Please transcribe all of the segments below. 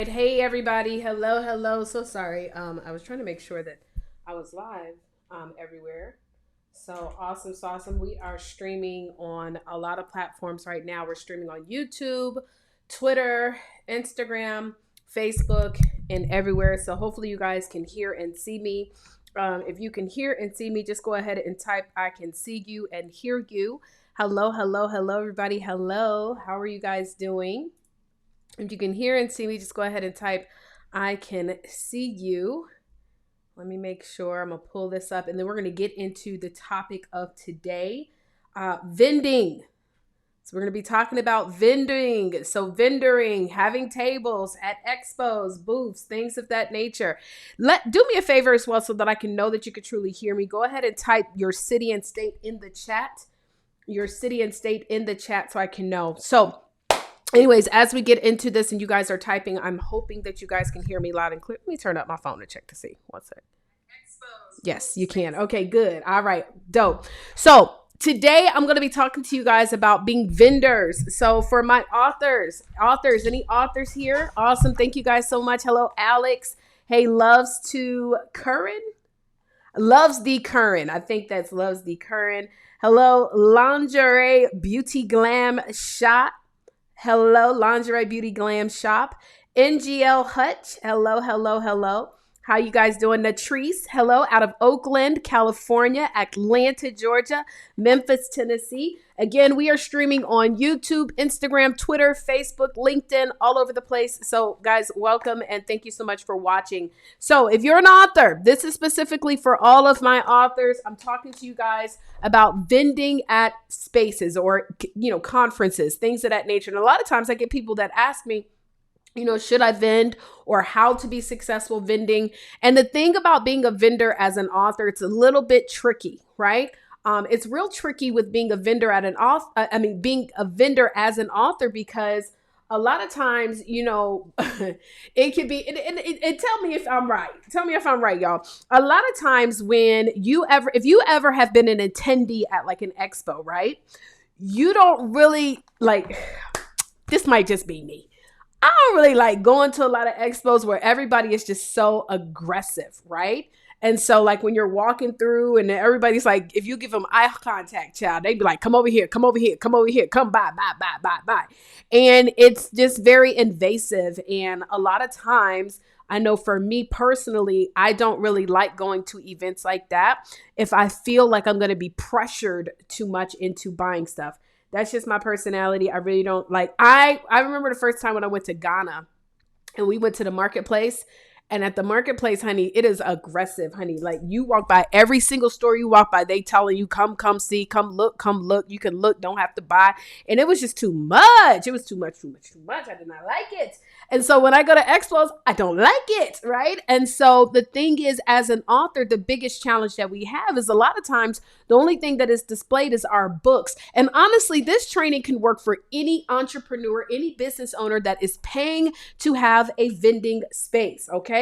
Hey everybody, hello. So sorry. I was trying to make sure that I was live everywhere. So awesome, so awesome. We are streaming on a lot of platforms right now. We're streaming on YouTube, Twitter, Instagram, Facebook, and everywhere. So hopefully you guys can hear and see me. If you can hear and see me, just go ahead and type I can see you and hear you. Hello, everybody. Hello. How are you guys doing? If you can hear and see me, just go ahead and type I can see you. Let me make sure. I'm going to pull this up and then we're going to get into the topic of today, vending. So we're going to be talking about vending. So vendoring, having tables at expos, booths, things of that nature. Do me a favor as well so that I can know that you can truly hear me. Go ahead and type your city and state in the chat. Your city and state in the chat so I can know. So anyways, as we get into this and you guys are typing, I'm hoping that you guys can hear me loud and clear. Let me turn up my phone to check to see. What's it? Yes, you can. Okay, good. All right, dope. So today I'm going to be talking to you guys about being vendors. So for my authors, any authors here? Awesome. Thank you guys so much. Hello, Alex. Hey, Loves the Curran. I think that's Loves the Curran. Hello, Lingerie Beauty Glam Shop. Hello, Lingerie Beauty Glam Shop. NGL Hutch. Hello. How you guys doing? Natrice. Hello, out of Oakland, California, Atlanta, Georgia, Memphis, Tennessee. Again, we are streaming on YouTube, Instagram, Twitter, Facebook, LinkedIn, all over the place. So guys, welcome and thank you so much for watching. So if you're an author, this is specifically for all of my authors. I'm talking to you guys about vending at spaces or, conferences, things of that nature. And a lot of times I get people that ask me, should I vend or how to be successful vending? And the thing about being a vendor as an author, it's a little bit tricky, right? It's real tricky with being a vendor at an author. Being a vendor as an author, because a lot of times, it could be, and tell me if I'm right. Tell me if I'm right, y'all. A lot of times if you ever have been an attendee at like an expo, right? You don't really this might just be me. I don't really like going to a lot of expos where everybody is just so aggressive, right? And so like when you're walking through and everybody's like, if you give them eye contact, child, they'd be like, come over here, come by. And it's just very invasive. And a lot of times, I know for me personally, I don't really like going to events like that if I feel like I'm going to be pressured too much into buying stuff. That's just my personality. I really don't like. I remember the first time when I went to Ghana and we went to the marketplace. And at the marketplace, honey, it is aggressive, honey. Like you walk by every single store you walk by, they telling you, come see, come look. You can look, don't have to buy. And it was just too much. It was too much. I did not like it. And so when I go to expos, I don't like it, right? And so the thing is, as an author, the biggest challenge that we have is a lot of times the only thing that is displayed is our books. And honestly, this training can work for any entrepreneur, any business owner that is paying to have a vending space, okay?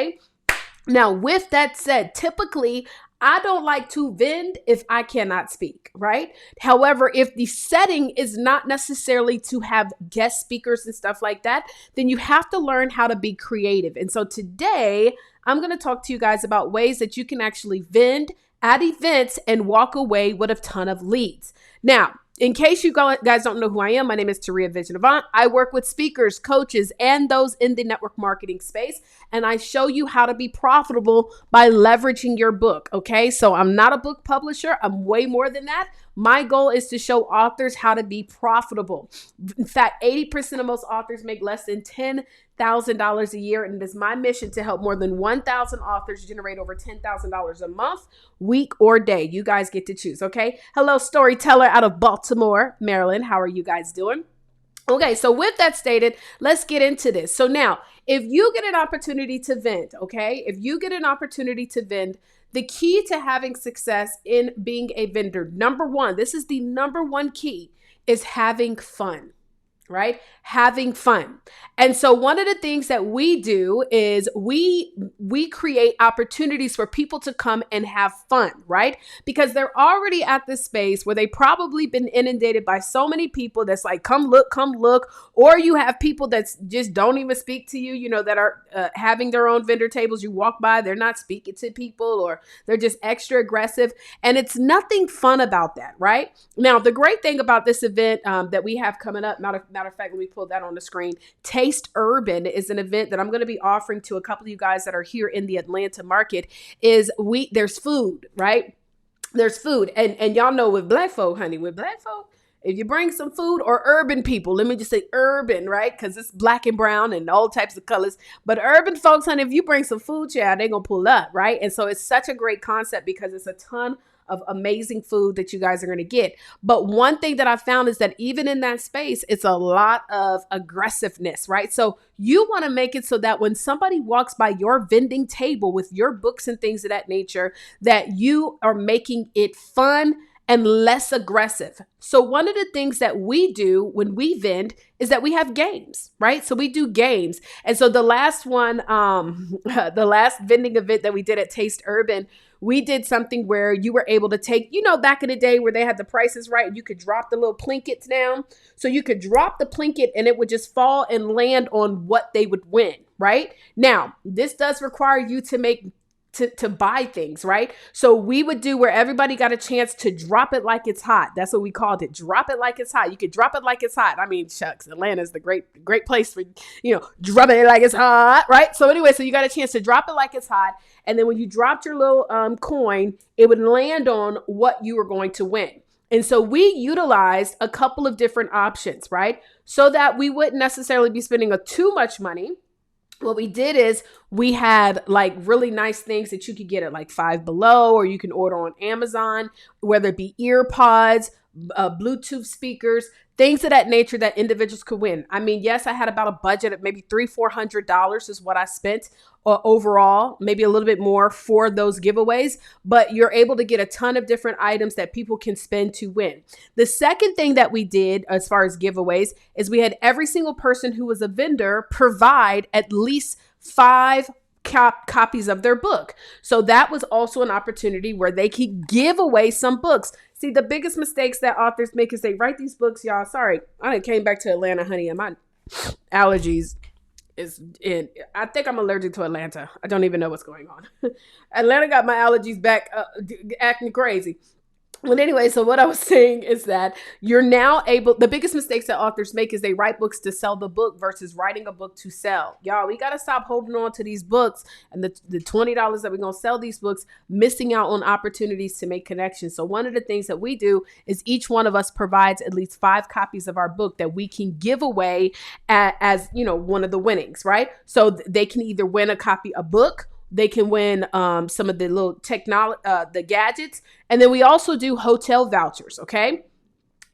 Now, with that said, typically, I don't like to vend if I cannot speak, right? However, if the setting is not necessarily to have guest speakers and stuff like that, then you have to learn how to be creative. And so today, I'm going to talk to you guys about ways that you can actually vend at events and walk away with a ton of leads. Now, in case you guys don't know who I am, my name is Taria Vision Avant. I work with speakers, coaches, and those in the network marketing space, and I show you how to be profitable by leveraging your book, okay? So I'm not a book publisher. I'm way more than that. My goal is to show authors how to be profitable. In fact, 80% of most authors make less than $10,000 a year, and it is my mission to help more than 1,000 authors generate over $10,000 a month, week, or day. You guys get to choose, okay? Hello, storyteller out of Baltimore, Maryland. How are you guys doing? Okay, so with that stated, let's get into this. So now, if you get an opportunity to vend, okay? If you get an opportunity to vend, the key to having success in being a vendor, number one, this is the number one key, is having fun. right? Having fun. And so one of the things that we do is we create opportunities for people to come and have fun, right? Because they're already at this space where they probably been inundated by so many people that's like, come look. Or you have people that just don't even speak to you, you know, that are having their own vendor tables. You walk by, they're not speaking to people, or they're just extra aggressive. And it's nothing fun about that, right? Now, the great thing about this event that we have coming up, matter of fact, let me pull that on the screen. TasteUrban is an event that I'm going to be offering to a couple of you guys that are here in the Atlanta market. There's food, right? There's food. And y'all know with black folk, honey, if you bring some food, or urban people, let me just say urban, right? Because it's black and brown and all types of colors. But urban folks, honey, if you bring some food, child, they're going to pull up, right? And so it's such a great concept because it's a ton of amazing food that you guys are going to get. But one thing that I found is that even in that space, it's a lot of aggressiveness, right? So you want to make it so that when somebody walks by your vending table with your books and things of that nature, that you are making it fun and less aggressive. So one of the things that we do when we vend is that we have games, right? So we do games. And so the last one, the last vending event that we did at TasteUrban, we did something where you were able to take, you know, back in the day where they had the prices right, you could drop the little plinkets down. So you could drop the plinket and it would just fall and land on what they would win, right? Now, this does require you to buy things, right? So we would do where everybody got a chance to drop it like it's hot. That's what we called it. Drop it like it's hot. You could drop it like it's hot. I mean, shucks, Atlanta's the great place for, you know, dropping it like it's hot, right? So anyway, so you got a chance to drop it like it's hot. And then when you dropped your little coin, it would land on what you were going to win. And so we utilized a couple of different options, right? So that we wouldn't necessarily be spending too much money. What we did is we had like really nice things that you could get at like Five Below, or you can order on Amazon, whether it be ear pods, Bluetooth speakers, things of that nature that individuals could win. I mean, yes, I had about a budget of maybe $300-400 is what I spent overall, maybe a little bit more for those giveaways, but you're able to get a ton of different items that people can spend to win. The second thing that we did as far as giveaways is we had every single person who was a vendor provide at least 5 copies of their book. So that was also an opportunity where they could give away some books. See, the biggest mistakes that authors make is they write these books, y'all. Sorry, I came back to Atlanta, honey, and my allergies is in. I think I'm allergic to Atlanta. I don't even know what's going on. Atlanta got my allergies back acting crazy. But anyway, so what I was saying is that you're now able, the biggest mistakes that authors make is they write books to sell the book versus writing a book to sell. Y'all, we got to stop holding on to these books and the $20 that we're going to sell these books, missing out on opportunities to make connections. So one of the things that we do is each one of us provides at least 5 copies of our book that we can give away as, you know, one of the winnings, right? So they can either win a book, they can win some of the little technology, the gadgets. And then we also do hotel vouchers. Okay.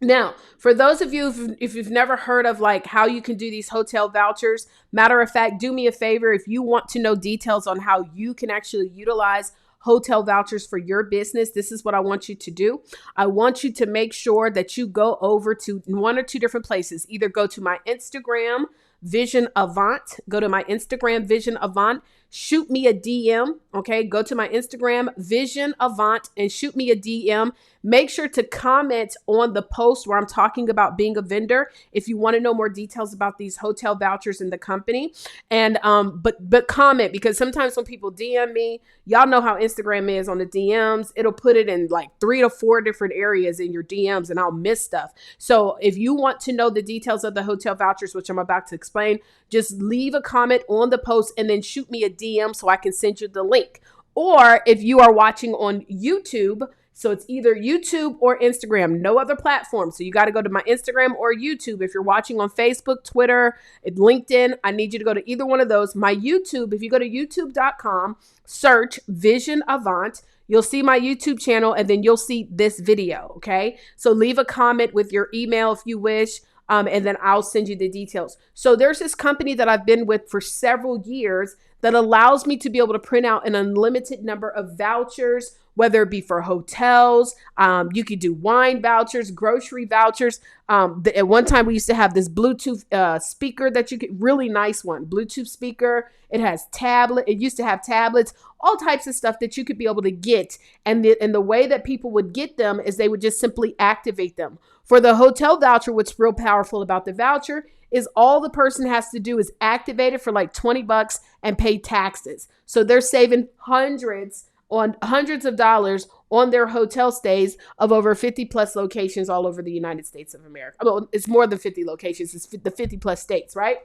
Now, for those of you, if you've never heard of like how you can do these hotel vouchers, matter of fact, do me a favor. If you want to know details on how you can actually utilize hotel vouchers for your business, this is what I want you to do. I want you to make sure that you go over to 1 or 2 different places. Either go to my Instagram, Vision Avant, go to my Instagram, Vision Avant, shoot me a DM, okay? Go to my Instagram, Vision Avant, and shoot me a DM. Make sure to comment on the post where I'm talking about being a vendor if you want to know more details about these hotel vouchers in the company. And but comment, because sometimes when people DM me, y'all know how Instagram is on the DMs. It'll put it in like 3 to 4 different areas in your DMs, and I'll miss stuff. So if you want to know the details of the hotel vouchers, which I'm about to explain, just leave a comment on the post and then shoot me a DM so I can send you the link. Or if you are watching on YouTube, so it's either YouTube or Instagram, no other platform. So you got to go to my Instagram or YouTube. If you're watching on Facebook, Twitter, LinkedIn, I need you to go to either one of those. My YouTube, if you go to youtube.com, search Vision Avant, you'll see my YouTube channel, and then you'll see this video. Okay. So leave a comment with your email if you wish. And then I'll send you the details. So there's this company that I've been with for several years that allows me to be able to print out an unlimited number of vouchers whether it be for hotels. You could do wine vouchers, grocery vouchers. At one time, we used to have this Bluetooth speaker that you could, really nice one, Bluetooth speaker. It has tablet. It used to have tablets, all types of stuff that you could be able to get. And the way that people would get them is they would just simply activate them. For the hotel voucher, what's real powerful about the voucher is all the person has to do is activate it for like $20 and pay taxes. So they're saving hundreds of dollars on their hotel stays of over 50 plus locations all over the United States of America. Well, it's more than 50 locations. It's the 50 plus states, right?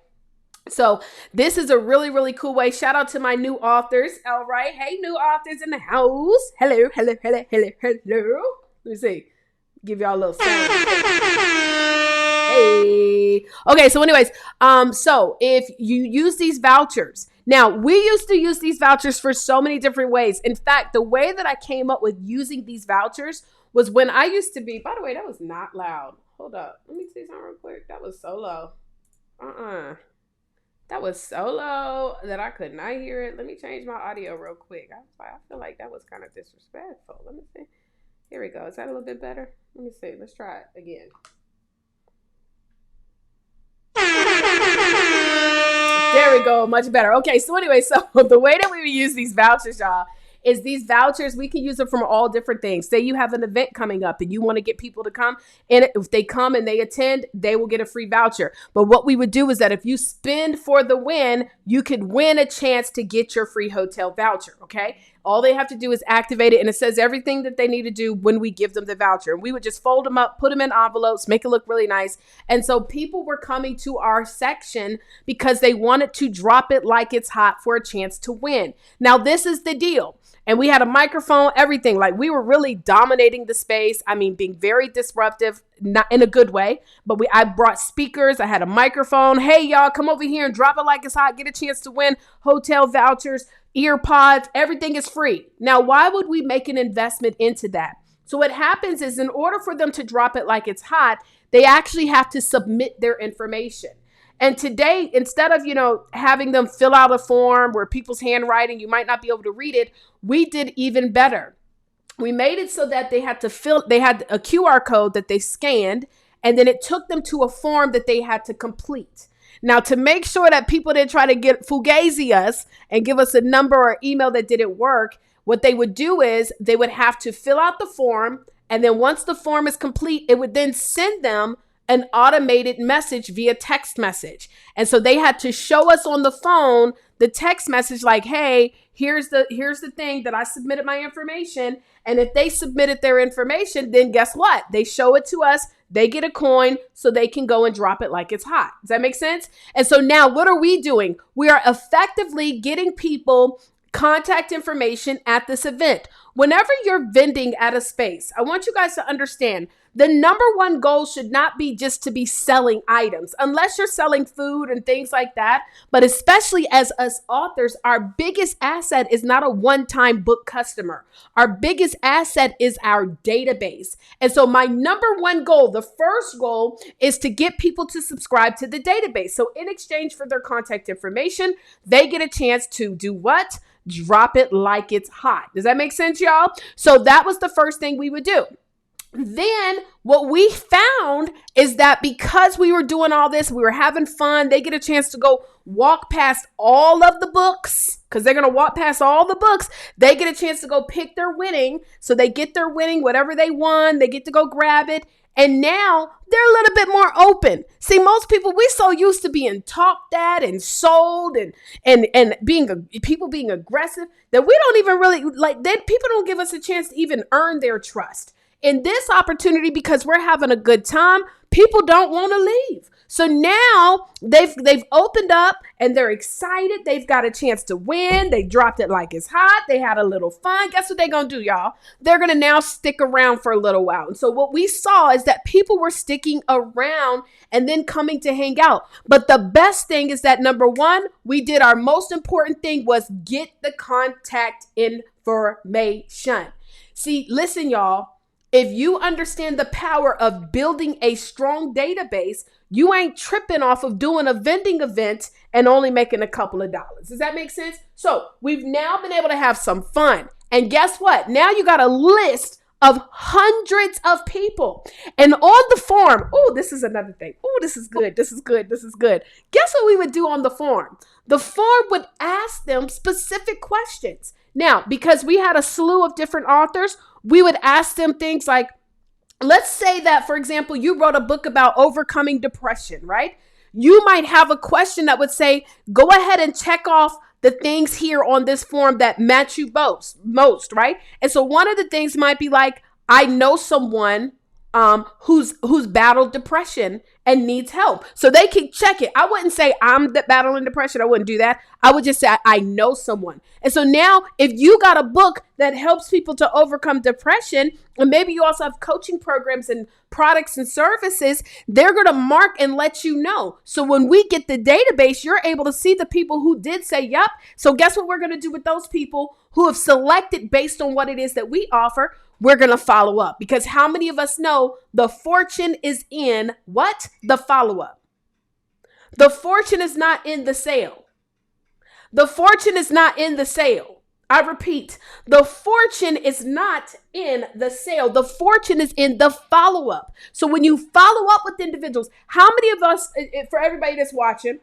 So this is a really, really cool way. Shout out to my new authors. All right. Hey, new authors in the house. Hello, hello, hello, hello, hello. Let me see. Give y'all a little sound. Hey. Okay. So anyways, so if you use these vouchers, now we used to use these vouchers for so many different ways. In fact, the way that I came up with using these vouchers was when I used to be, by the way, that was not loud. Hold up. Let me see something real quick. That was so low. That was so low that I could not hear it. Let me change my audio real quick. I feel like that was kind of disrespectful. Let me see. Here we go. Is that a little bit better? Let me see. Let's try it again. There we go. Much better. Okay. So anyway, so the way that we use these vouchers, y'all, is these vouchers, we can use them from all different things. Say you have an event coming up and you want to get people to come, and if they come and they attend, they will get a free voucher. But what we would do is that if you spend for the win, you could win a chance to get your free hotel voucher. Okay. All they have to do is activate it, and it says everything that they need to do when we give them the voucher. And we would just fold them up, put them in envelopes, make it look really nice. And so people were coming to our section because they wanted to drop it like it's hot for a chance to win. Now, this is the deal. And we had a microphone, everything. Like, we were really dominating the space. I mean, being very disruptive, not in a good way. But I brought speakers. I had a microphone. Hey, y'all, come over here and drop it like it's hot. Get a chance to win hotel vouchers, ear pods. Everything is free. Now, why would we make an investment into that? So what happens is, in order for them to drop it like it's hot, they actually have to submit their information. And today, instead of, having them fill out a form where people's handwriting, you might not be able to read it, we did even better. We made it so that they had a QR code that they scanned, and then it took them to a form that they had to complete. Now, to make sure that people didn't try to get fugazi us and give us a number or email that didn't work, what they would do is they would have to fill out the form. And then once the form is complete, it would then send them an automated message via text message. And so they had to show us on the phone the text message like, hey, here's the thing that I submitted my information. And if they submitted their information, then guess what? They show it to us. They get a coin so they can go and drop it like it's hot. Does that make sense? And so now what are we doing? We are effectively getting people contact information at this event. Whenever you're vending at a space, I want you guys to understand the number one goal should not be just to be selling items, unless you're selling food and things like that. But especially as us authors, our biggest asset is not a one-time book customer. Our biggest asset is our database. And so my number one goal, the first goal, is to get people to subscribe to the database. So in exchange for their contact information, they get a chance to do what? Drop it like it's hot. Does that make sense, y'all? So that was the first thing we would do. Then what we found is that because we were doing all this, we were having fun. They get a chance to go walk past all of the books because they're going to walk past all the books. They get a chance to go pick their winning. So they get their winning, whatever they won, they get to go grab it. And now they're a little bit more open. See, most people, we so used to being talked at and sold and people being aggressive that we don't even really people don't give us a chance to even earn their trust. In this opportunity, because we're having a good time, people don't want to leave. So now they've opened up and they're excited. They've got a chance to win. They dropped it like it's hot. They had a little fun. Guess what they're going to do, y'all? They're going to now stick around for a little while. And so what we saw is that people were sticking around and then coming to hang out. But the best thing is that, number one, we did our most important thing was get the contact information. See, listen, y'all. If you understand the power of building a strong database, you ain't tripping off of doing a vending event and only making a couple of dollars. Does that make sense? So we've now been able to have some fun, And guess what? Now you got a list of hundreds of people. And on the form, oh, this is another thing. Oh, this is good. This is good. This is good. Guess what we would do on the form? The form would ask them specific questions. Now, because we had a slew of different authors, we would ask them things like, let's say that, for example, you wrote a book about overcoming depression, right? You might have a question that would say, go ahead and check off the things here on this form that match you most, right? And so one of the things might be like, I know someone who's battled depression and needs help. So they can check it. I wouldn't say I'm battling depression. I wouldn't do that. I would just say I know someone. And so now if you got a book that helps people to overcome depression, and maybe you also have coaching programs and products and services, they're going to mark and let you know. So when we get the database, you're able to see the people who did say, yup. So guess what we're going to do with those people who have selected based on what it is that we offer? We're going to follow up, because how many of us know the fortune is in what? The follow-up. The fortune is not in the sale. The fortune is not in the sale. I repeat, the fortune is not in the sale. The fortune is in the follow-up. So when you follow up with individuals, how many of us, for everybody that's watching,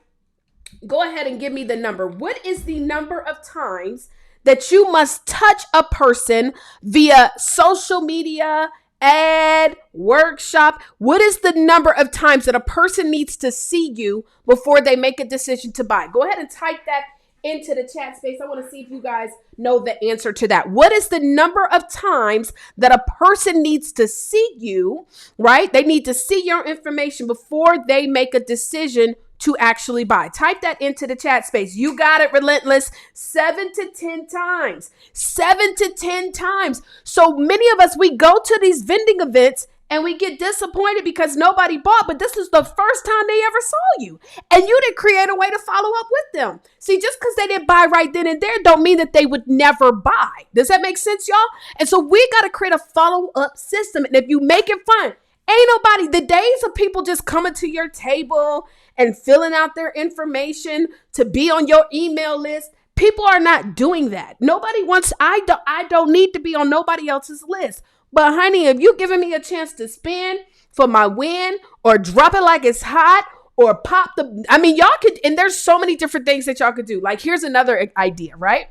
go ahead and give me the number. What is the number of times that you must touch a person via social media, ad, workshop? What is the number of times that a person needs to see you before they make a decision to buy? Go ahead and type that into the chat space. I want to see if you guys know the answer to that. What is the number of times that a person needs to see you, right? They need to see your information before they make a decision to actually buy. Type that into the chat space. You got it, Relentless. 7 to 10 times. 7 to 10 times. So many of us, we go to these vending events and we get disappointed because nobody bought, but this is the first time they ever saw you. And you didn't create a way to follow up with them. See, just because they didn't buy right then and there don't mean that they would never buy. Does that make sense, y'all? And so we got to create a follow-up system. And if you make it fun, ain't nobody, the days of people just coming to your table and filling out their information to be on your email list, people are not doing that. Nobody wants, I don't need to be on nobody else's list. But honey, if you giving me a chance to spin for my win, or drop it like it's hot, or pop y'all could, and there's so many different things that y'all could do. Like, here's another idea, right?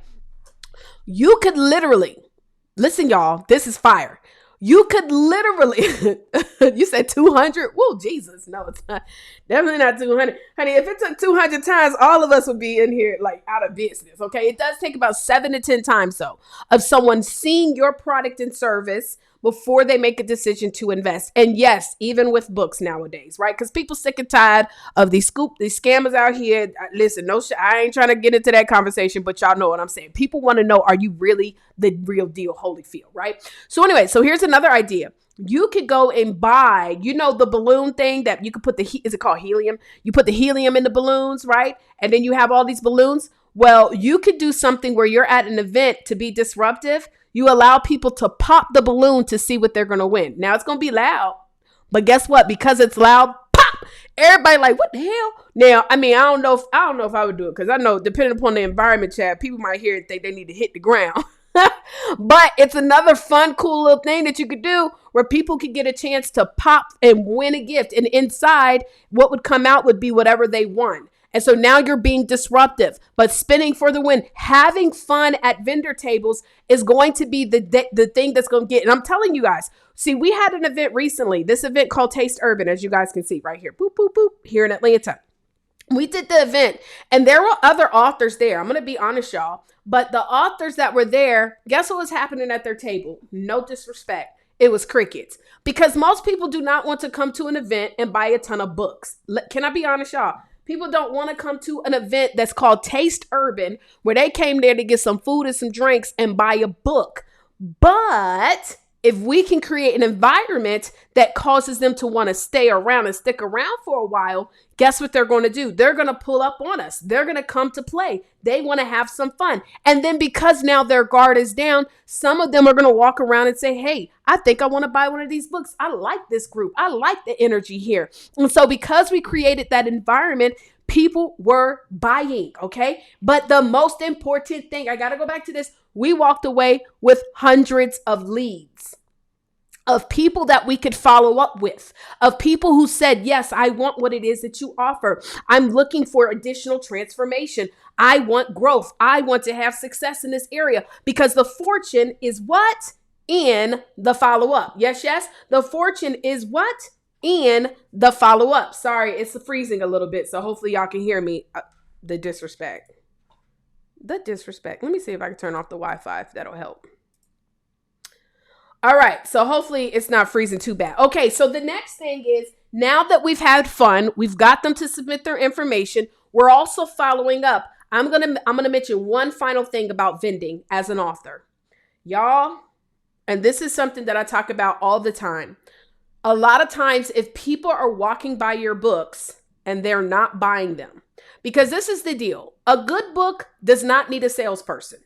You could literally, listen, y'all, this is fire. You could literally, you said 200? Whoa, Jesus. No, it's not. Definitely not 200. Honey, if it took 200 times, all of us would be in here like out of business, okay? It does take about 7 to 10 times, though, of someone seeing your product and service before they make a decision to invest. And yes, even with books nowadays, right? Because people sick and tired of these scammers out here. Listen, I ain't trying to get into that conversation, but y'all know what I'm saying. People want to know, are you really the real deal Holyfield, right? So anyway, so here's another idea. You could go and buy, the balloon thing that you could put is it called helium? You put the helium in the balloons, right? And then you have all these balloons. Well, you could do something where you're at an event to be disruptive. You allow people to pop the balloon to see what they're going to win. Now, it's going to be loud, but guess what? Because it's loud, pop! Everybody like, what the hell? Now, I don't know if I would do it, because I know, depending upon the environment, Chad, people might hear and think they need to hit the ground. But it's another fun, cool little thing that you could do where people could get a chance to pop and win a gift. And inside, what would come out would be whatever they won. And so now you're being disruptive, but spinning for the win, having fun at vendor tables is going to be the thing that's going to get. And I'm telling you guys, see, we had an event recently, this event called TasteUrban, as you guys can see right here, boop, boop, boop, here in Atlanta. We did the event and there were other authors there. I'm going to be honest, y'all, but the authors that were there, guess what was happening at their table? No disrespect. It was crickets, because most people do not want to come to an event and buy a ton of books. Can I be honest, y'all? People don't want to come to an event that's called TasteUrban, where they came there to get some food and some drinks and buy a book. But if we can create an environment that causes them to want to stay around and stick around for a while, guess what they're going to do? They're going to pull up on us. They're going to come to play. They want to have some fun. And then because now their guard is down, some of them are going to walk around and say, hey, I think I want to buy one of these books. I like this group. I like the energy here. And so because we created that environment, people were buying, okay? But the most important thing, I got to go back to this. We walked away with hundreds of leads, of people that we could follow up with, of people who said, yes, I want what it is that you offer. I'm looking for additional transformation. I want growth. I want to have success in this area, because the fortune is what? In the follow-up. Yes, yes. The fortune is what? In the follow-up. Sorry, it's freezing a little bit, so hopefully y'all can hear me. The disrespect. Let me see if I can turn off the Wi-Fi, if that'll help. All right, so hopefully it's not freezing too bad. Okay, so the next thing is, now that we've had fun, we've got them to submit their information, we're also following up. I'm gonna mention one final thing about vending as an author. Y'all, and this is something that I talk about all the time. A lot of times, if people are walking by your books and they're not buying them, because this is the deal. A good book does not need a salesperson.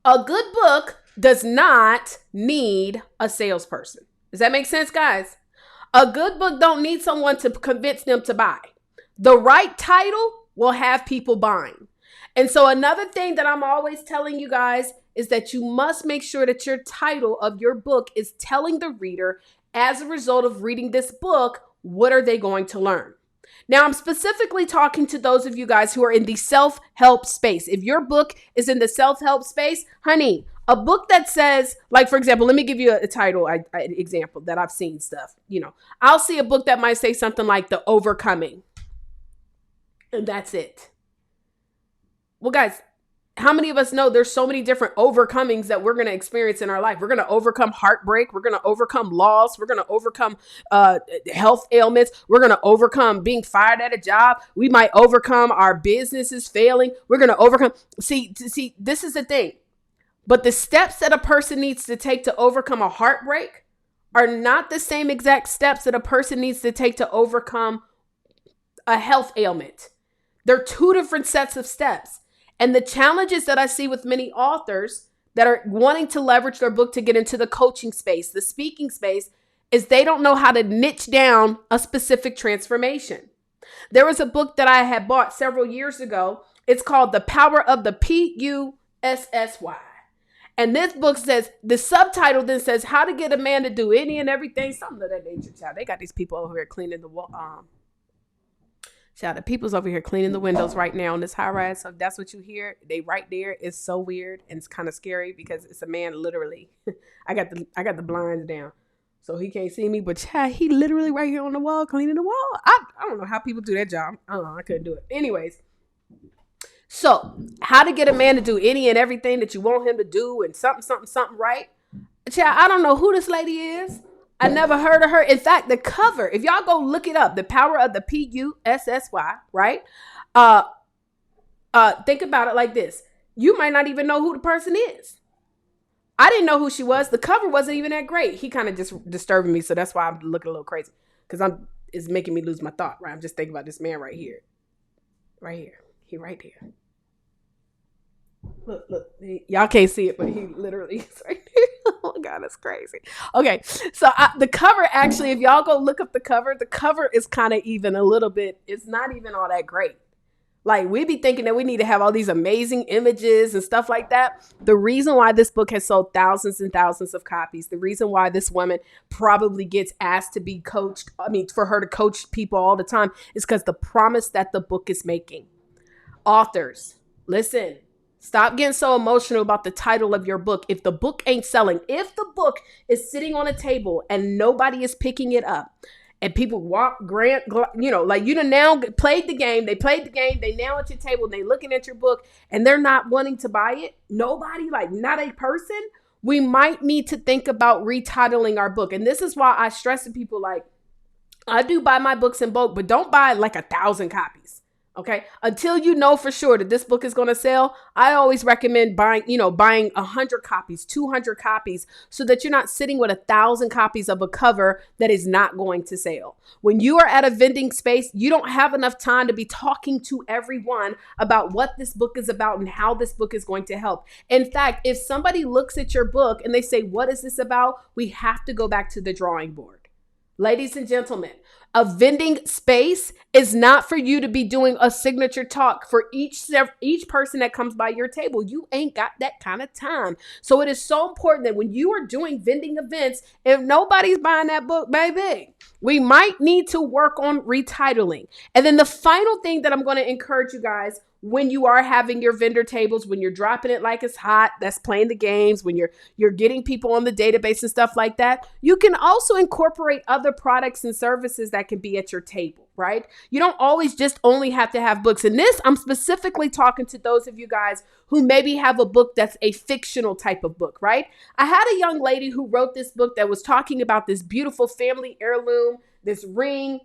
A good book does not need a salesperson. Does that make sense, guys? A good book don't need someone to convince them to buy. The right title will have people buying. And so another thing that I'm always telling you guys is that you must make sure that your title of your book is telling the reader, as a result of reading this book, what are they going to learn? Now, I'm specifically talking to those of you guys who are in the self-help space. If your book is in the self-help space, honey, a book that says, like, for example, let me give you a title example that I've seen stuff. I'll see a book that might say something like The Overcoming. And that's it. Well, guys, how many of us know there's so many different overcomings that we're going to experience in our life? We're going to overcome heartbreak. We're going to overcome loss. We're going to overcome health ailments. We're going to overcome being fired at a job. We might overcome our businesses failing. We're going to overcome. See, this is the thing. But the steps that a person needs to take to overcome a heartbreak are not the same exact steps that a person needs to take to overcome a health ailment. They're two different sets of steps. And the challenges that I see with many authors that are wanting to leverage their book to get into the coaching space, the speaking space, is they don't know how to niche down a specific transformation. There was a book that I had bought several years ago. It's called The Power of the Pussy. And this book says, the subtitle then says, How to Get a Man to Do Any and Everything, something of that nature, child. They got these people over here cleaning the wall. Child, the people's over here cleaning the windows right now on this high rise. So if that's what you hear, they right there. It's so weird and it's kind of scary because it's a man literally. I got the blinds down, so he can't see me. But child, he literally right here on the wall cleaning the wall. I don't know how people do that job. I couldn't do it. Anyways, so how to get a man to do any and everything that you want him to do, and something, right? Child, I don't know who this lady is. I never heard of her. In fact, the cover, if y'all go look it up, The Power of the Pussy, right? Think about it like this. You might not even know who the person is. I didn't know who she was. The cover wasn't even that great. He kind of just disturbing me, so that's why I'm looking a little crazy. Because it's making me lose my thought, right? I'm just thinking about this man right here. Right here. He right there. Look, y'all can't see it, but he literally is right there. Oh my God, that's crazy. Okay, so the cover, actually, if y'all go look up the cover is kind of even a little bit, it's not even all that great. Like, we be thinking that we need to have all these amazing images and stuff like that. The reason why this book has sold thousands and thousands of copies, the reason why this woman probably gets asked to be coached, for her to coach people all the time, is because the promise that the book is making. Authors, listen. Stop getting so emotional about the title of your book. If the book ain't selling, if the book is sitting on a table and nobody is picking it up, and people now played the game. They played the game. They now at your table and they looking at your book and they're not wanting to buy it. Nobody, not a person. We might need to think about retitling our book. And this is why I stress to people, I do buy my books in bulk, but don't buy 1,000 copies. Okay. Until you know for sure that this book is going to sell, I always recommend buying 100 copies, 200 copies, so that you're not sitting with 1,000 copies of a cover that is not going to sell. When you are at a vending space, you don't have enough time to be talking to everyone about what this book is about and how this book is going to help. In fact, if somebody looks at your book and they say, what is this about? We have to go back to the drawing board. Ladies and gentlemen, a vending space is not for you to be doing a signature talk for each person that comes by your table. You ain't got that kind of time. So it is so important that when you are doing vending events, if nobody's buying that book, baby, we might need to work on retitling. And then the final thing that I'm going to encourage you guys, when you are having your vendor tables, when you're dropping it like it's hot, that's playing the games, when you're getting people on the database and stuff like that, you can also incorporate other products and services that can be at your table, right? You don't always just only have to have books. And this, I'm specifically talking to those of you guys who maybe have a book that's a fictional type of book, right? I had a young lady who wrote this book that was talking about this beautiful family heirloom, this ring,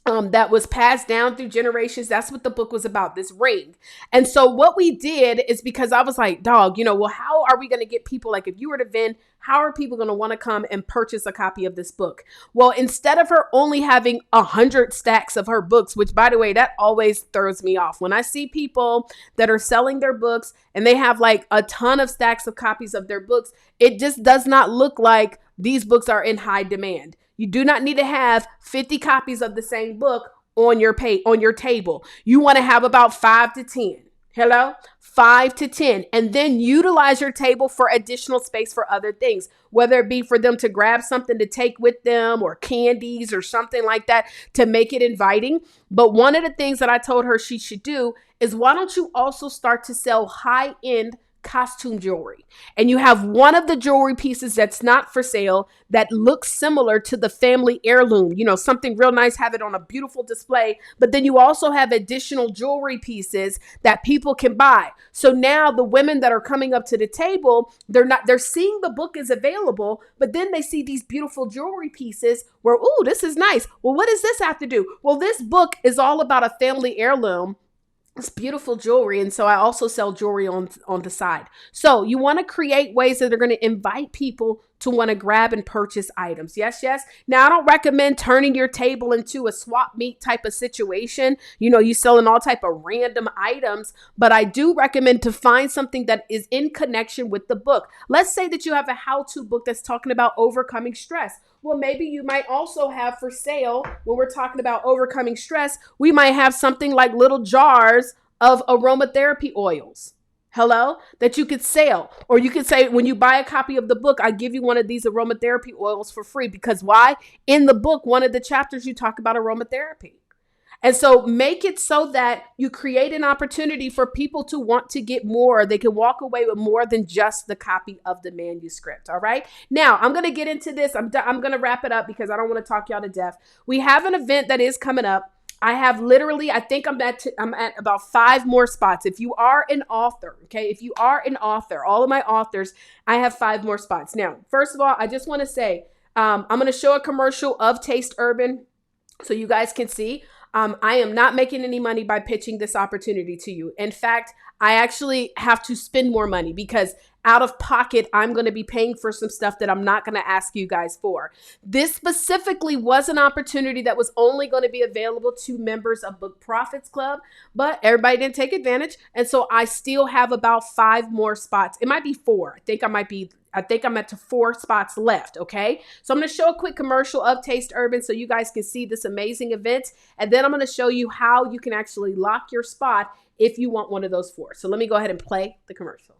that was passed down through generations. That's what the book was about, this ring. And so what we did is, because I was like, dog, well, how are we going to get people, like if you were to Vend, how are people going to want to come and purchase a copy of this book? Well, instead of her only having 100 stacks of her books, which by the way, that always throws me off. When I see people that are selling their books and they have like a ton of stacks of copies of their books, it just does not look like these books are in high demand. You do not need to have 50 copies of the same book on your table. You want to have about 5 to 10. Hello? 5 to 10. And then utilize your table for additional space for other things, whether it be for them to grab something to take with them or candies or something like that to make it inviting. But one of the things that I told her she should do is, why don't you also start to sell high-end costume jewelry, and you have one of the jewelry pieces that's not for sale that looks similar to the family heirloom, something real nice, have it on a beautiful display, but then you also have additional jewelry pieces that people can buy. So now the women that are coming up to the table, they're seeing the book is available, but then they see these beautiful jewelry pieces where, ooh, this is nice. Well, what does this have to do? Well, this book is all about a family heirloom. It's beautiful jewelry. And so I also sell jewelry on the side. So you want to create ways that are going to invite people to want to grab and purchase items. Yes, yes. Now, I don't recommend turning your table into a swap meet type of situation. You selling all type of random items, but I do recommend to find something that is in connection with the book. Let's say that you have a how-to book that's talking about overcoming stress. Well, maybe you might also have for sale, when we're talking about overcoming stress, we might have something like little jars of aromatherapy oils. Hello, that you could sell. Or you could say, when you buy a copy of the book, I give you one of these aromatherapy oils for free. Because why? In the book, one of the chapters, you talk about aromatherapy. And so make it so that you create an opportunity for people to want to get more. They can walk away with more than just the copy of the manuscript. All right. Now I'm going to get into this. I'm going to wrap it up because I don't want to talk y'all to death. We have an event that is coming up. I have literally, I think I'm at about 5 more spots. If you are an author, okay, if you are an author, all of my authors, I have 5 more spots. Now, first of all, I just want to say, I'm going to show a commercial of TasteUrban so you guys can see. I am not making any money by pitching this opportunity to you. In fact, I actually have to spend more money because out of pocket, I'm going to be paying for some stuff that I'm not going to ask you guys for. This specifically was an opportunity that was only going to be available to members of Book Profits Club, but everybody didn't take advantage. And so I still have about 5 more spots. It might be 4. I think I'm at 4 spots left, okay? So I'm going to show a quick commercial of TasteUrban so you guys can see this amazing event. And then I'm going to show you how you can actually lock your spot if you want one of those 4. So let me go ahead and play the commercial.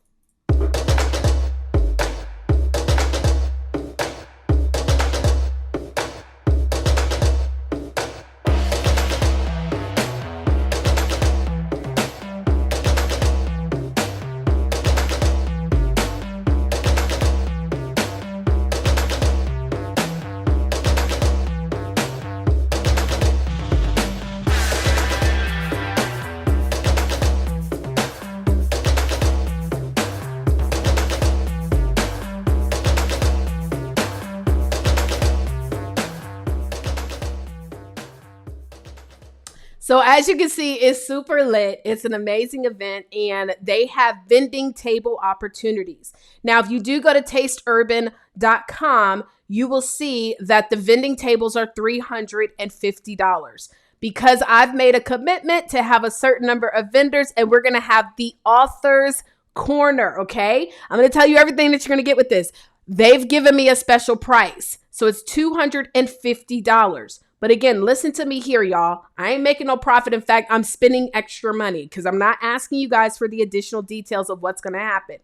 So as you can see, it's super lit. It's an amazing event and they have vending table opportunities. Now, if you do go to TasteUrban.com, you will see that the vending tables are $350. Because I've made a commitment to have a certain number of vendors and we're going to have the author's corner, okay? I'm going to tell you everything that you're going to get with this. They've given me a special price. So it's $250. But again, listen to me here, y'all. I ain't making no profit. In fact, I'm spending extra money because I'm not asking you guys for the additional details of what's going to happen.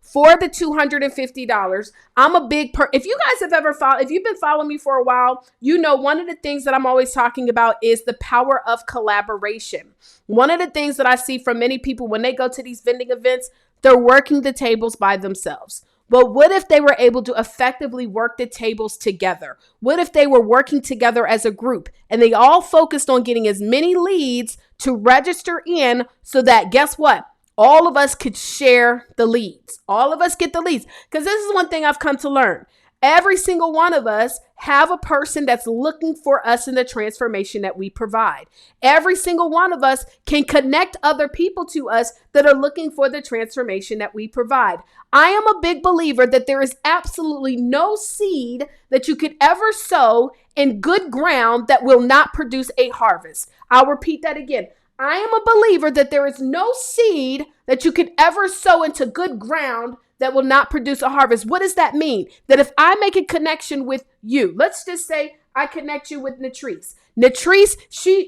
For the $250, I'm a big if you guys have if you've been following me for a while, you know one of the things that I'm always talking about is the power of collaboration. One of the things that I see from many people when they go to these vending events, they're working the tables by themselves. But what if they were able to effectively work the tables together? What if they were working together as a group and they all focused on getting as many leads to register in so that, guess what? All of us could share the leads. All of us get the leads. Because this is one thing I've come to learn. Every single one of us have a person that's looking for us in the transformation that we provide. Every single one of us can connect other people to us that are looking for the transformation that we provide. I am a big believer that there is absolutely no seed that you could ever sow in good ground that will not produce a harvest. I'll repeat that again. I am a believer that there is no seed that you could ever sow into good ground that will not produce a harvest. What does that mean? That if I make a connection with you, let's just say I connect you with Natrice. Natrice,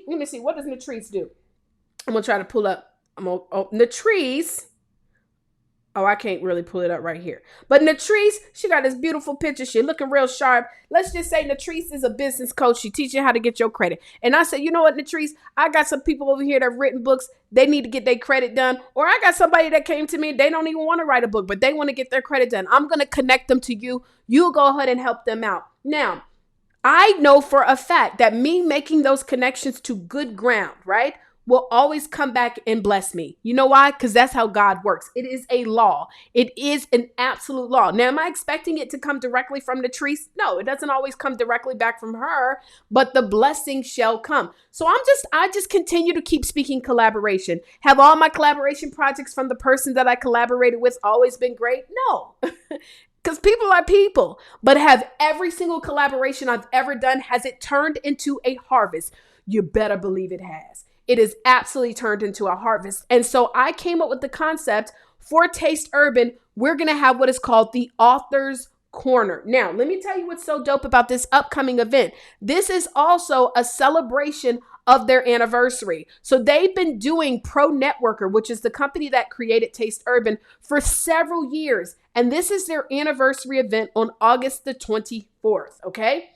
let me see, what does Natrice do? I'm going to try to pull up. Natrice. Oh, I can't really pull it up right here. But Natrice, she got this beautiful picture. She looking real sharp. Let's just say Natrice is a business coach. She teaches you how to get your credit. And I said, you know what, Natrice? I got some people over here that have written books. They need to get their credit done. Or I got somebody that came to me. They don't even want to write a book, but they want to get their credit done. I'm going to connect them to you. You go ahead and help them out. Now, I know for a fact that me making those connections to good ground, right, will always come back and bless me. You know why? Because that's how God works. It is a law. It is an absolute law. Now, am I expecting it to come directly from Natrice? No, it doesn't always come directly back from her, but the blessing shall come. So I just continue to keep speaking collaboration. Have all my collaboration projects from the person that I collaborated with always been great? No. Because people are people. But have every single collaboration I've ever done, has it turned into a harvest? You better believe it has. It is absolutely turned into a harvest. And so I came up with the concept for TasteUrban. We're going to have what is called the Author's Corner. Now, let me tell you what's so dope about this upcoming event. This is also a celebration of their anniversary. So they've been doing Pro Networker, which is the company that created TasteUrban, for several years. And this is their anniversary event on August the 24th. Okay.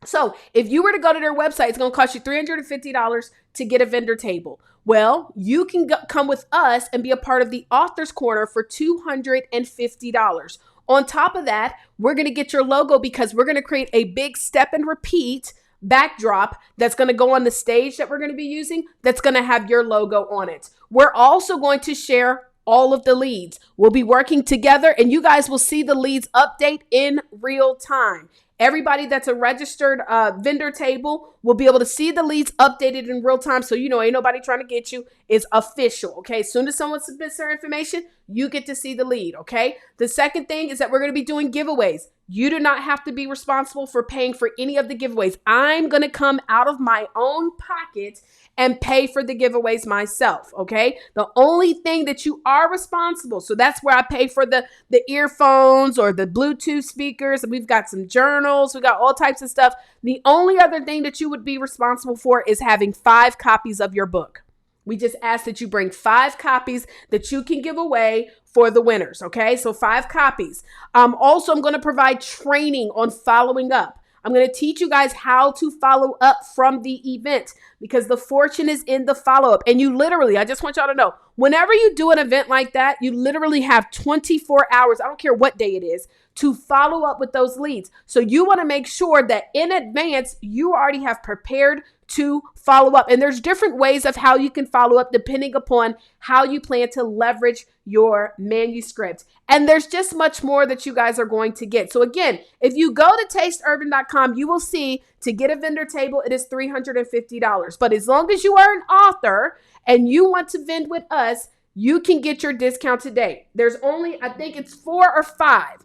So if you were to go to their website, it's going to cost you $350 to get a vendor table. Well, you can come with us and be a part of the Author's Corner for $250. On top of that, we're going to get your logo because we're going to create a big step and repeat backdrop that's going to go on the stage that we're going to be using that's going to have your logo on it. We're also going to share all of the leads. We'll be working together and you guys will see the leads update in real time. Everybody that's a registered vendor table will be able to see the leads updated in real time. So, you know, ain't nobody trying to get you. It's official. Okay. As soon as someone submits their information, you get to see the lead. Okay. The second thing is that we're going to be doing giveaways. You do not have to be responsible for paying for any of the giveaways. I'm going to come out of my own pocket and pay for the giveaways myself. Okay. The only thing that you are responsible. So that's where I pay for the earphones or the Bluetooth speakers. We've got some journals. We got all types of stuff. The only other thing that you would be responsible for is having 5 copies of your book. We just ask that you bring 5 copies that you can give away for the winners. Okay. So 5 copies. Also, I'm going to provide training on following up. I'm going to teach you guys how to follow up from the event because the fortune is in the follow-up. And you literally, I just want y'all to know, whenever you do an event like that, you literally have 24 hours, I don't care what day it is, to follow up with those leads. So you want to make sure that in advance, you already have prepared to follow up. And there's different ways of how you can follow up depending upon how you plan to leverage your manuscript. And there's just much more that you guys are going to get. So again, if you go to tasteurban.com, you will see to get a vendor table, it is $350. But as long as you are an author and you want to vend with us, you can get your discount today. There's only, I think it's 4 or 5.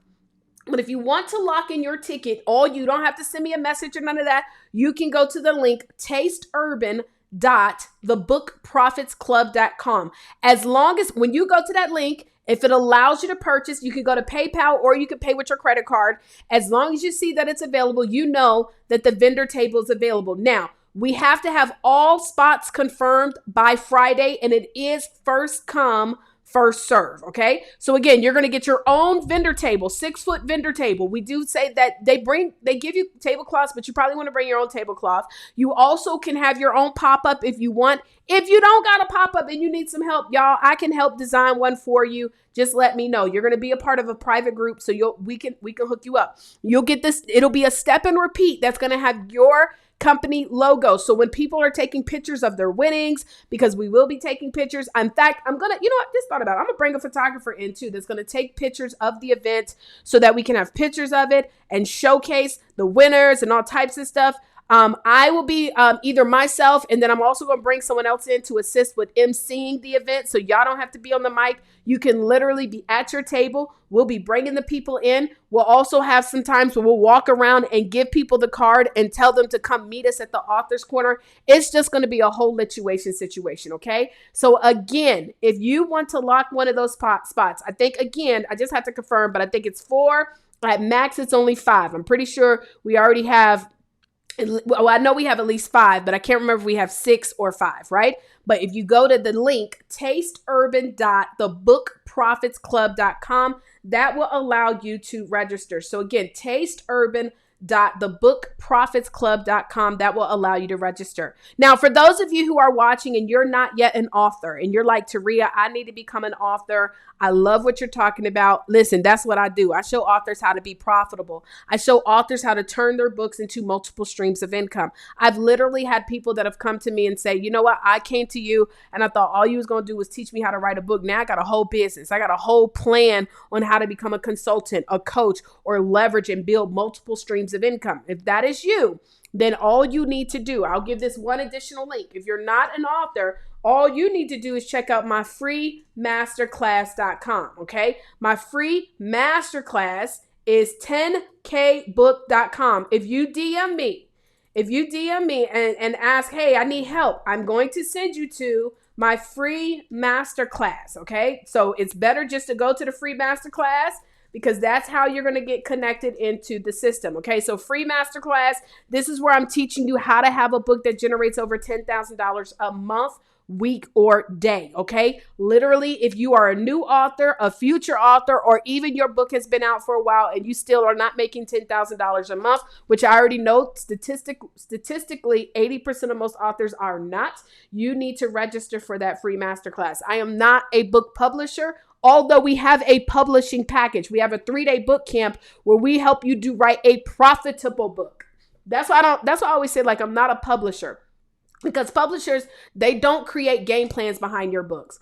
But if you want to lock in your ticket, you don't have to send me a message or none of that. You can go to the link tasteurban.thebookprofitsclub.com. As long as when you go to that link If it allows you to purchase, you can go to PayPal or you can pay with your credit card. As long as you see that it's available, you know that the vendor table is available. Now, we have to have all spots confirmed by Friday, and it is first come, first serve. Okay. So again, you're going to get your own vendor table, 6-foot vendor table. We do say that they give you tablecloths, but you probably want to bring your own tablecloth. You also can have your own pop-up if you want. If you don't got a pop-up and you need some help, y'all, I can help design one for you. Just let me know. You're going to be a part of a private group, so we can hook you up. You'll get this. It'll be a step and repeat that's going to have your company logo. So when people are taking pictures of their winnings, because we will be taking pictures. In fact, I'm going to, I just thought about it. I'm going to bring a photographer in too that's going to take pictures of the event so that we can have pictures of it and showcase the winners and all types of stuff. I will be either myself, and then I'm also going to bring someone else in to assist with emceeing the event. So y'all don't have to be on the mic. You can literally be at your table. We'll be bringing the people in. We'll also have some times where we'll walk around and give people the card and tell them to come meet us at the author's corner. It's just going to be a whole situation. Okay. So again, if you want to lock one of those spots, I think, again, I just have to confirm, but I think it's 4. At max, it's only 5. I'm pretty sure we already have. Well, I know we have at least 5, but I can't remember if we have 6 or 5, right? But if you go to the link, tasteurban.thebookprofitsclub.com, that will allow you to register. So again, tasteurban.thebookprofitsclub.com, that will allow you to register. Now, for those of you who are watching and you're not yet an author and you're like, Taria, I need to become an author. I love what you're talking about. Listen, that's what I do. I show authors how to be profitable. I show authors how to turn their books into multiple streams of income. I've literally had people that have come to me and say, you know what? I came to you and I thought all you was going to do was teach me how to write a book. Now I got a whole business. I got a whole plan on how to become a consultant, a coach, or leverage and build multiple streams of income. If that is you, then all you need to do, I'll give this one additional link. If you're not an author, all you need to do is check out my free masterclass.com. Okay. My free masterclass is 10kbook.com. If you DM me and ask, hey, I need help, I'm going to send you to my free masterclass. Okay. So it's better just to go to the free masterclass, because that's how you're going to get connected into the system. Okay. So free masterclass, this is where I'm teaching you how to have a book that generates over $10,000 a month, week, or day. Okay. Literally, if you are a new author, a future author, or even your book has been out for a while and you still are not making $10,000 a month, which I already know statistically 80% of most authors are not, you need to register for that free masterclass. I am not a book publisher, although we have a publishing package. We have a 3-day book camp where we help you write a profitable book. That's why I always say, like, I'm not a publisher, because publishers, they don't create game plans behind your books.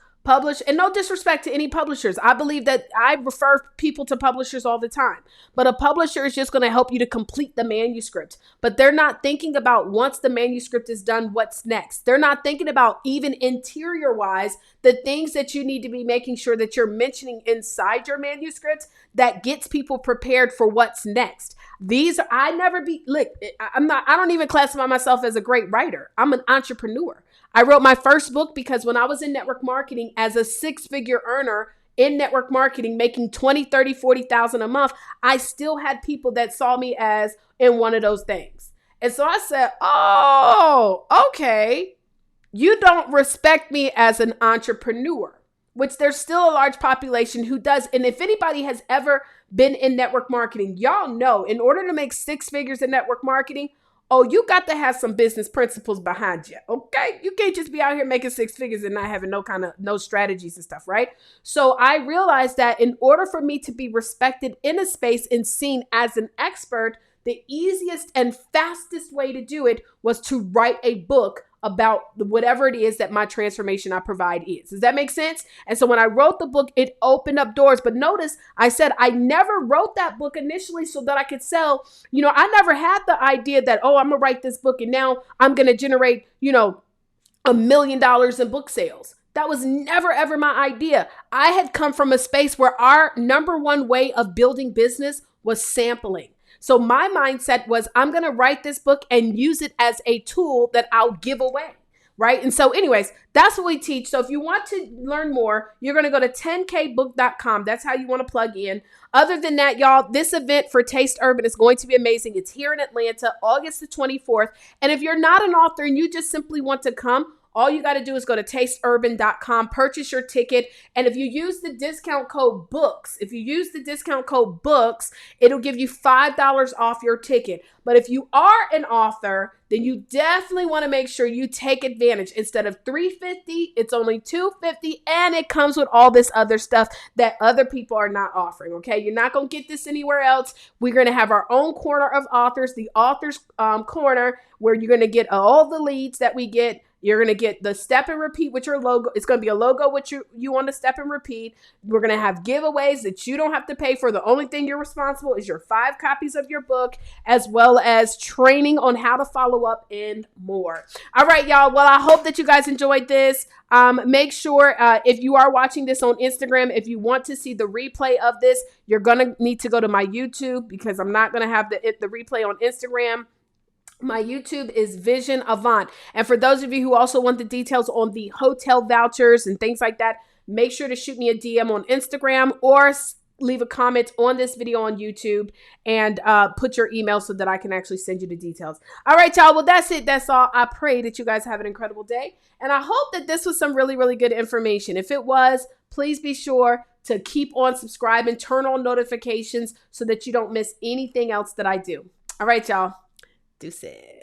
And no disrespect to any publishers. I believe that I refer people to publishers all the time, but a publisher is just going to help you to complete the manuscript, but they're not thinking about, once the manuscript is done, what's next. They're not thinking about, even interior wise, the things that you need to be making sure that you're mentioning inside your manuscript that gets people prepared for what's next. I don't even classify myself as a great writer. I'm an entrepreneur. I wrote my first book because when I was in network marketing as a 6-figure earner in network marketing, making 20, 30, 40,000 a month, I still had people that saw me as in one of those things. And so I said, oh, okay. You don't respect me as an entrepreneur, which there's still a large population who does. And if anybody has ever been in network marketing, y'all know, in order to make 6 figures in network marketing, oh, you got to have some business principles behind you. Okay. You can't just be out here making 6 figures and not having no strategies and stuff. Right. So I realized that in order for me to be respected in a space and seen as an expert, the easiest and fastest way to do it was to write a book about whatever it is that my transformation I provide is. Does that make sense? And so when I wrote the book, it opened up doors. But notice I said I never wrote that book initially so that I could sell. I never had the idea that, oh, I'm going to write this book and now I'm going to generate, $1 million in book sales. That was never, ever my idea. I had come from a space where our number one way of building business was sampling. So my mindset was, I'm going to write this book and use it as a tool that I'll give away. right? And so anyways, that's what we teach. So if you want to learn more, you're going to go to 10kbook.com. That's how you want to plug in. Other than that, y'all, this event for TasteUrban is going to be amazing. It's here in Atlanta, August the 24th. And if you're not an author and you just simply want to come, all you got to do is go to TasteUrban.com, purchase your ticket. And if you use the discount code BOOKS, it'll give you $5 off your ticket. But if you are an author, then you definitely want to make sure you take advantage. Instead of $350, it's only $250, and it comes with all this other stuff that other people are not offering, okay? You're not going to get this anywhere else. We're going to have our own corner of authors, the author's corner, where you're going to get all the leads that we get. You're going to get the step and repeat with your logo. It's going to be a logo with you on the step and repeat. We're going to have giveaways that you don't have to pay for. The only thing you're responsible is your 5 copies of your book, as well as training on how to follow up and more. All right, y'all. Well, I hope that you guys enjoyed this. Make sure if you are watching this on Instagram, if you want to see the replay of this, you're going to need to go to my YouTube, because I'm not going to have the replay on Instagram. My YouTube is Vision Avant. And for those of you who also want the details on the hotel vouchers and things like that, make sure to shoot me a DM on Instagram or leave a comment on this video on YouTube and put your email so that I can actually send you the details. All right, y'all. Well, that's it. That's all. I pray that you guys have an incredible day. And I hope that this was some really, really good information. If it was, please be sure to keep on subscribing, turn on notifications so that you don't miss anything else that I do. All right, y'all. Deuces.